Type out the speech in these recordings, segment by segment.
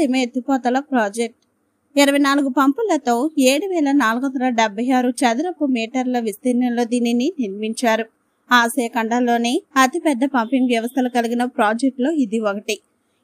పట్టిసీమ ఎత్తిపోతల ప్రాజెక్ట్ 24 పంపులతో 7,476 చదరపు మీటర్ల విస్తీర్ణంలో దీనిని నిర్మించారు. ఆసియా ఖండంలోనే అతిపెద్ద పంపింగ్ వ్యవస్థలు కలిగిన ప్రాజెక్టులో ఇది ఒకటి.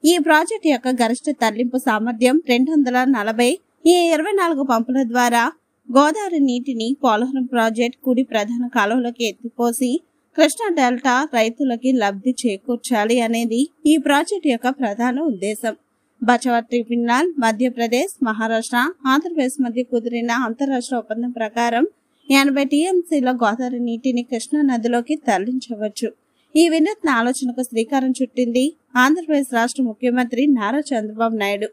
ఈ ప్రాజెక్టు యొక్క గరిష్ట తరలింపు సామర్థ్యం 240. ఈ 24 పంపుల ద్వారా గోదావరి నీటిని పోలవరం ప్రాజెక్టు కుడి ప్రధాన కాలువలోకి ఎత్తిపోసి కృష్ణా డెల్టా రైతులకి లబ్ధి చేకూర్చాలి అనేది ఈ ప్రాజెక్టు యొక్క ప్రధాన ఉద్దేశం. బచవర్ ట్రిబ్యునల్ మధ్యప్రదేశ్, మహారాష్ట్ర, ఆంధ్రప్రదేశ్ మధ్య కుదిరిన అంతరాష్ట్ర ఒప్పందం ప్రకారం 80 టీఎంసీల గోదావరి నీటిని కృష్ణా నదిలోకి తరలించవచ్చు. ఈ వినూత్న ఆలోచనకు శ్రీకారం చుట్టింది ఆంధ్రప్రదేశ్ రాష్ట్ర ముఖ్యమంత్రి నారా చంద్రబాబు నాయుడు.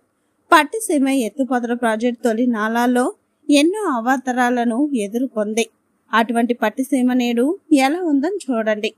పట్టిసీమ ఎత్తిపోతల ప్రాజెక్టు తొలి నాలాల్లో ఎన్నో అవాంతరాలను ఎదుర్కొంది. అటువంటి పట్టిసీమ నేడు ఎలా ఉందని చూడండి.